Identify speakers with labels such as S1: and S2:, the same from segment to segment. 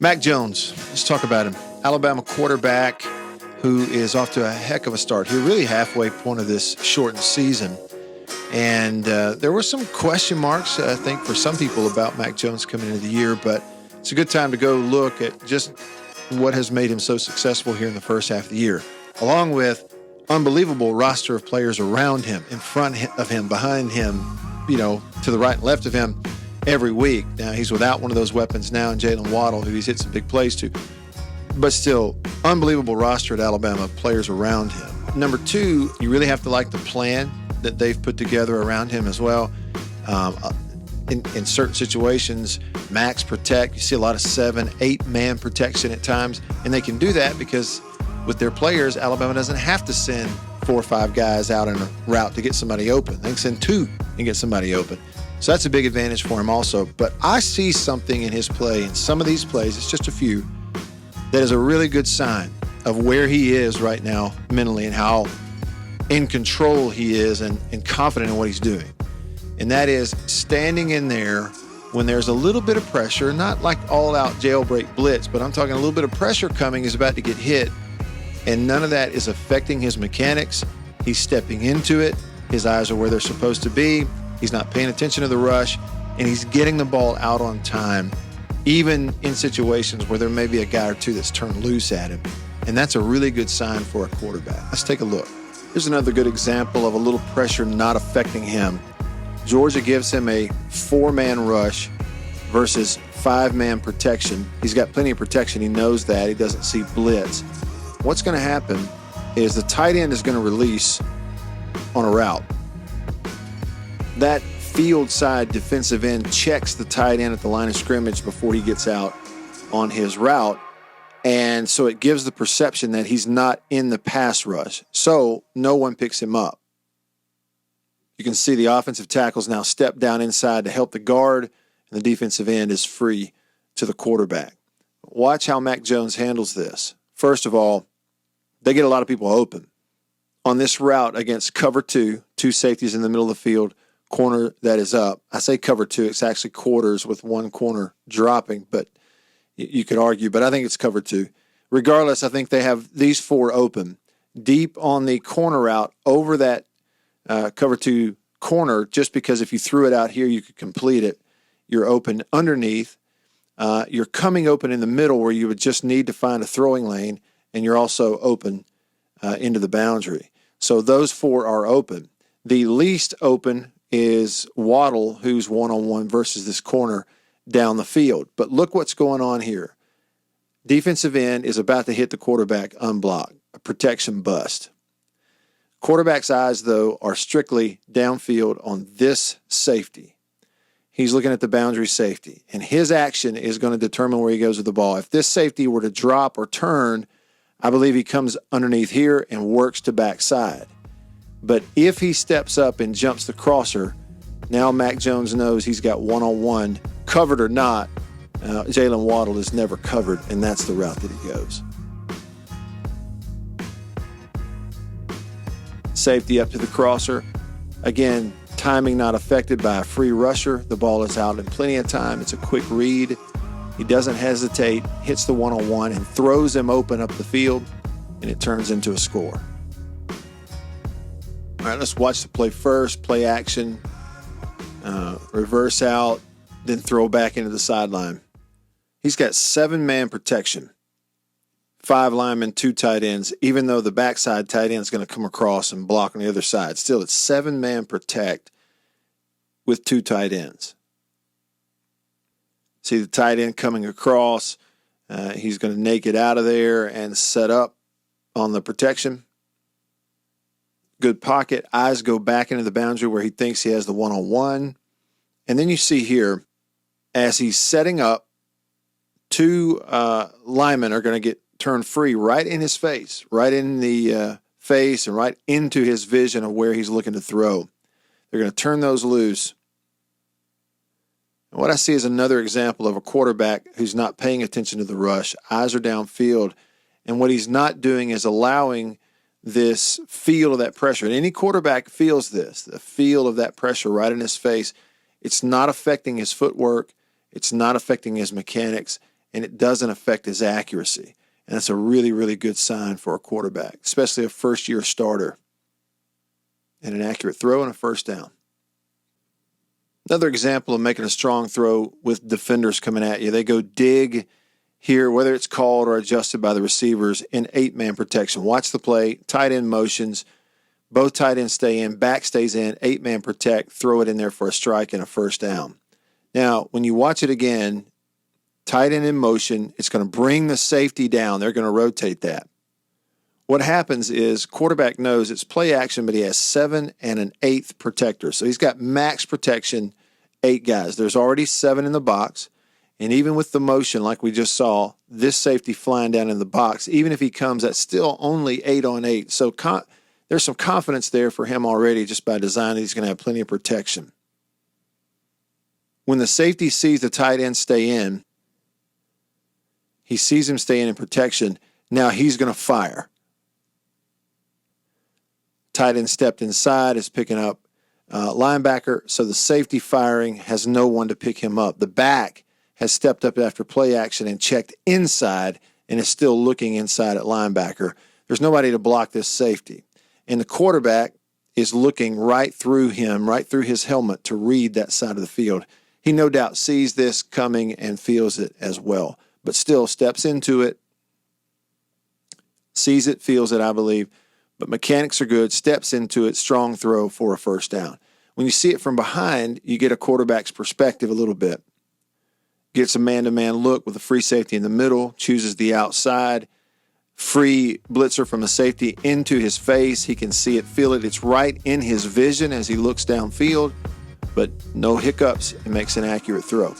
S1: Mac Jones, let's talk about him. Alabama quarterback who is off to a heck of a start. He's really halfway point of this shortened season. And there were some question marks, I think, for some people about Mac Jones coming into the year, but it's a good time to go look at just what has made him so successful here in the first half of the year, along with unbelievable roster of players around him, in front of him, behind him, to the right and left of him every week. Now, he's without one of those weapons now in Jalen Waddle, who he's hit some big plays to. But still, unbelievable roster at Alabama, players around him. Number two, you really have to like the plan that they've put together around him as well. In certain situations, max protect. You see a lot of 7, 8-man protection at times. And they can do that because with their players, Alabama doesn't have to send 4 or 5 guys out in a route to get somebody open. They can send 2 and get somebody open. So that's a big advantage for him also. But I see something in his play, in some of these plays, it's just a few, that is a really good sign of where he is right now mentally and how in control he is and confident in what he's doing. And that is standing in there when there's a little bit of pressure, not like all-out jailbreak blitz, but I'm talking a little bit of pressure coming. He's about to get hit, and none of that is affecting his mechanics. He's stepping into it. His eyes are where they're supposed to be. He's not paying attention to the rush, and he's getting the ball out on time, even in situations where there may be a guy or two that's turned loose at him. And that's a really good sign for a quarterback. Let's take a look. Here's another good example of a little pressure not affecting him. Georgia gives him a 4-man rush versus 5-man protection. He's got plenty of protection. He knows that. He doesn't see blitz. What's going to happen is the tight end is going to release on a route. That field side defensive end checks the tight end at the line of scrimmage before he gets out on his route. And so it gives the perception that he's not in the pass rush. So no one picks him up. You can see the offensive tackles now step down inside to help the guard, and the defensive end is free to the quarterback. Watch how Mac Jones handles this. First of all, they get a lot of people open. On this route against cover 2 safeties in the middle of the field, corner that is up. I say cover 2, it's actually quarters with one corner dropping, but you could argue, but I think it's cover 2. Regardless, I think they have these 4 open. Deep on the corner route over that cover 2 corner, just because if you threw it out here, you could complete it. You're open underneath. You're coming open in the middle where you would just need to find a throwing lane, and you're also open into the boundary. So those 4 are open. The least open is Waddle, who's one-on-one versus this corner down the field. But look what's going on here. Defensive end is about to hit the quarterback unblocked, a protection bust. Quarterback's eyes, though, are strictly downfield on this safety. He's looking at the boundary safety, and his action is going to determine where he goes with the ball. If this safety were to drop or turn, I believe he comes underneath here and works to backside. But if he steps up and jumps the crosser, now Mac Jones knows he's got one-on-one, covered or not. Jalen Waddle is never covered, and that's the route that he goes. Safety up to the crosser. Again, timing not affected by a free rusher. The ball is out in plenty of time. It's a quick read. He doesn't hesitate, hits the one-on-one, and throws him open up the field, and it turns into a score. All right, let's watch the play first. Play action, reverse out, then throw back into the sideline. He's got 7-man protection. 5 linemen, 2 tight ends, even though the backside tight end is going to come across and block on the other side. Still, it's 7-man protect with 2 tight ends. See the tight end coming across. He's going to naked out of there and set up on the protection. Good pocket. Eyes go back into the boundary where he thinks he has the one-on-one. And then you see here, as he's setting up, 2 linemen are going to get turned free right in his face, right in the face and right into his vision of where he's looking to throw. They're going to turn those loose. And what I see is another example of a quarterback who's not paying attention to the rush. Eyes are downfield. And what he's not doing is allowing this feel of that pressure. And any quarterback feels this, the feel of that pressure right in his face. It's not affecting his footwork. It's not affecting his mechanics. and it doesn't affect his accuracy. And that's a really, really good sign for a quarterback, especially a first-year starter. And an accurate throw and a first down. Another example of making a strong throw with defenders coming at you. They go dig here, whether it's called or adjusted by the receivers, in 8-man protection. Watch the play, tight end motions. Both tight ends stay in, back stays in, 8-man protect, throw it in there for a strike and a first down. Now, when you watch it again, tight end in motion, it's going to bring the safety down. They're going to rotate that. What happens is quarterback knows it's play action, but he has 7 and an 8th protector. So he's got max protection, 8 guys. There's already 7 in the box. And even with the motion, like we just saw, this safety flying down in the box, even if he comes, that's still only 8 on 8. So there's some confidence there for him already just by design that he's going to have plenty of protection. When the safety sees the tight end stay in, he sees him stay in protection. Now he's going to fire. Tight end stepped inside, is picking up linebacker, so the safety firing has no one to pick him up. The back has stepped up after play action and checked inside and is still looking inside at linebacker. There's nobody to block this safety. And the quarterback is looking right through him, right through his helmet to read that side of the field. He no doubt sees this coming and feels it as well, but still steps into it, sees it, feels it, I believe. But mechanics are good, steps into it, strong throw for a first down. When you see it from behind, you get a quarterback's perspective a little bit. Gets a man-to-man look with a free safety in the middle, chooses the outside, free blitzer from a safety into his face. He can see it, feel it. It's right in his vision as he looks downfield, but no hiccups. It makes an accurate throw.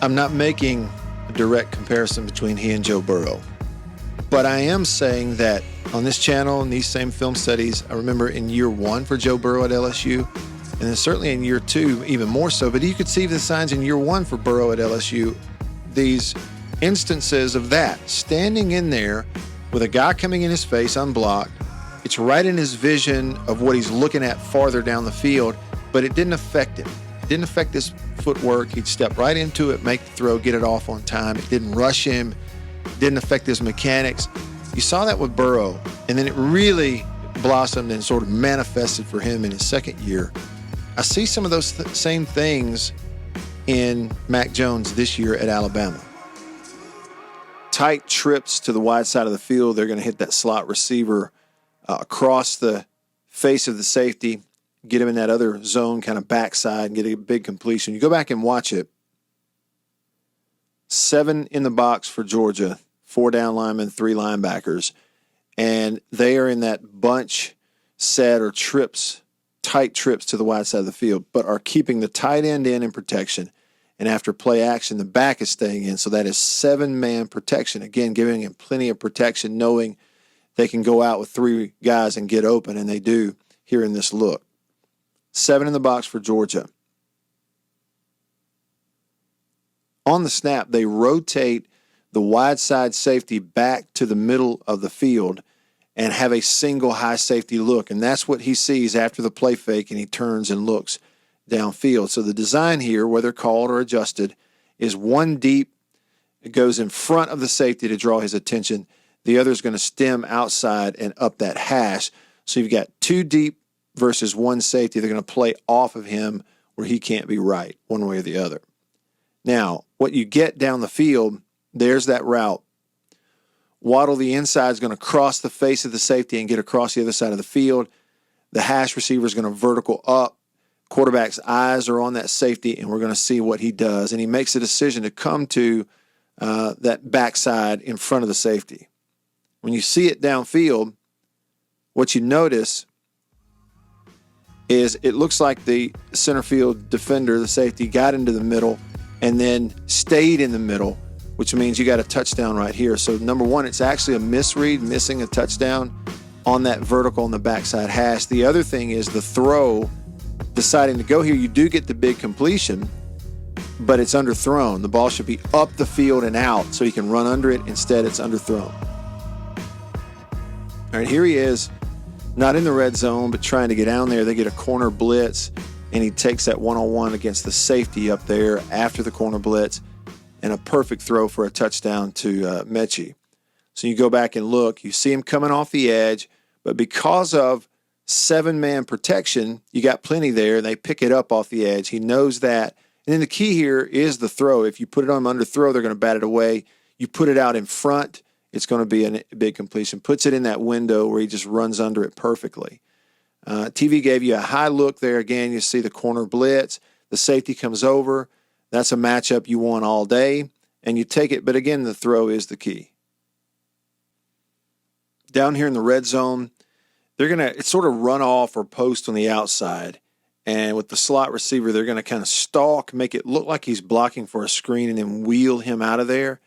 S1: I'm not making a direct comparison between he and Joe Burrow, but I am saying that on this channel, in these same film studies, I remember in year 1 for Joe Burrow at LSU, and then certainly in year 2, even more so, but you could see the signs in year 1 for Burrow at LSU, these instances of that, standing in there with a guy coming in his face unblocked. It's right in his vision of what he's looking at farther down the field, but it didn't affect him. It didn't affect his footwork. He'd step right into it, make the throw, get it off on time. It didn't rush him. It didn't affect his mechanics. You saw that with Burrow, and then it really blossomed and sort of manifested for him in his second year. I see some of those same things in Mac Jones this year at Alabama. Tight trips to the wide side of the field. They're going to hit that slot receiver across the face of the safety, get him in that other zone, kind of backside, and get a big completion. You go back and watch it. 7 in the box for Georgia, 4 down linemen, 3 linebackers, and they are in that bunch set or trips, tight trips to the wide side of the field, but are keeping the tight end in protection. And after play action, the back is staying in. So that is 7-man protection. Again, giving him plenty of protection, knowing they can go out with 3 guys and get open, and they do here in this look. 7 in the box for Georgia. On the snap, they rotate the wide side safety back to the middle of the field and have a single high safety look. And that's what he sees after the play fake, and he turns and looks downfield. So the design here, whether called or adjusted, is 1 deep. It goes in front of the safety to draw his attention. The other is going to stem outside and up that hash. So you've got 2 deep versus 1 safety. They're going to play off of him where he can't be right one way or the other. Now, what you get down the field, there's that route. Waddle, the inside, is going to cross the face of the safety and get across the other side of the field. The hash receiver is going to vertical up. Quarterback's eyes are on that safety, and we're going to see what he does. And he makes a decision to come to that backside in front of the safety. When you see it downfield, what you notice is it looks like the center field defender, the safety, got into the middle and then stayed in the middle, which means you got a touchdown right here. So number 1, it's actually a misread, missing a touchdown on that vertical on the backside hash. The other thing is the throw, deciding to go here. You do get the big completion, but it's underthrown. The ball should be up the field and out so he can run under it. Instead, it's underthrown. All right, here he is, not in the red zone, but trying to get down there. They get a corner blitz, and he takes that one-on-one against the safety up there after the corner blitz and a perfect throw for a touchdown to Mechie. So you go back and look, you see him coming off the edge, but because of 7-man protection, you got plenty there, and they pick it up off the edge. He knows that. And then the key here is the throw. If you put it on him under throw, they're going to bat it away. You put it out in front, it's going to be a big completion. Puts it in that window where he just runs under it perfectly. TV gave you a high look there. Again, you see the corner blitz. The safety comes over. That's a matchup you want all day, and you take it. But again, the throw is the key. Down here in the red zone, they're going to sort of run off or post on the outside. And with the slot receiver, they're going to kind of stalk, make it look like he's blocking for a screen, and then wheel him out of there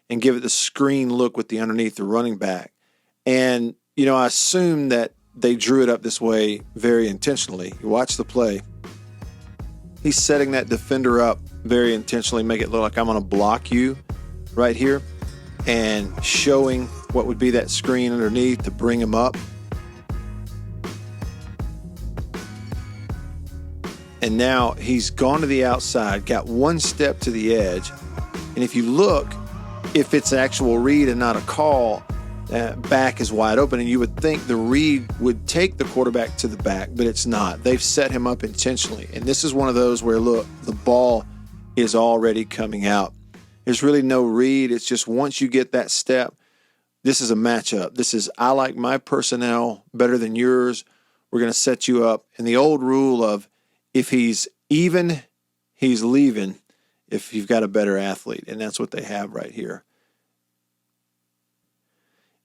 S1: and give it the screen look with the underneath the running back. And, you know, I assume that they drew it up this way very intentionally. You watch the play. He's setting that defender up very intentionally, make it look like I'm going to block you right here, and showing what would be that screen underneath to bring him up. And now he's gone to the outside, got one step to the edge. And if you look, if it's an actual read and not a call, back is wide open. And you would think the read would take the quarterback to the back, but it's not. They've set him up intentionally. And this is one of those where, look, the ball is already coming out. There's really no read. It's just once you get that step, this is a matchup. This is, I like my personnel better than yours. We're going to set you up. And the old rule of, if he's even, he's leaving if you've got a better athlete. And that's what they have right here.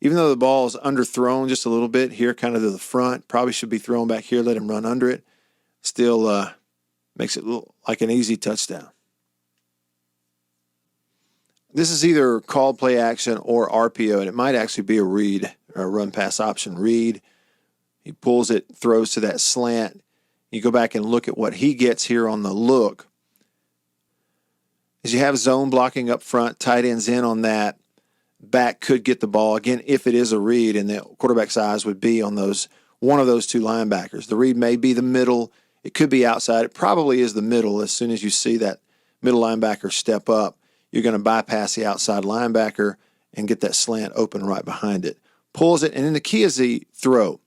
S1: Even though the ball is underthrown just a little bit here, kind of to the front, probably should be thrown back here, let him run under it. Still makes it look like an easy touchdown. This is either called play action or RPO, and it might actually be a read, or a run-pass option read. He pulls it, throws to that slant. You go back and look at what he gets here on the look. As you have zone blocking up front, tight ends in on that. Back could get the ball, again, if it is a read, and the quarterback's eyes would be on one of those two linebackers. The read may be the middle. It could be outside. It probably is the middle. As soon as you see that middle linebacker step up, you're going to bypass the outside linebacker and get that slant open right behind it. Pulls it, and then the key is the throw.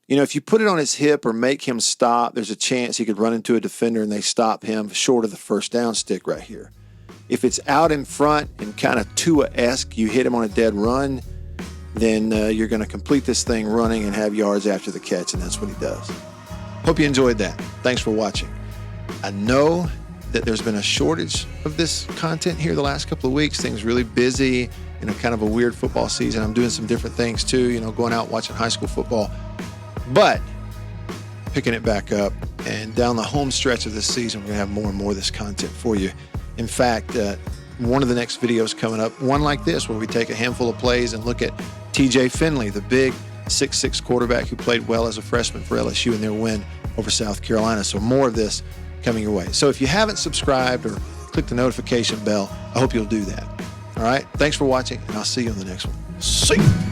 S1: You know, if you put it on his hip or make him stop, there's a chance he could run into a defender and they stop him short of the first down stick right here. If it's out in front and kind of Tua-esque, you hit him on a dead run, then you're going to complete this thing running and have yards after the catch, and that's what he does. Hope you enjoyed that. Thanks for watching. I know that there's been a shortage of this content here the last couple of weeks. Things really busy, kind of a weird football season. I'm doing some different things too, going out watching high school football. But picking it back up, and down the home stretch of this season, we're going to have more and more of this content for you. In fact, one of the next videos coming up, one like this, where we take a handful of plays and look at TJ Finley, the big 6'6" quarterback who played well as a freshman for LSU in their win over South Carolina. So more of this coming your way. So if you haven't subscribed or clicked the notification bell, I hope you'll do that. All right? Thanks for watching, and I'll see you on the next one. See you.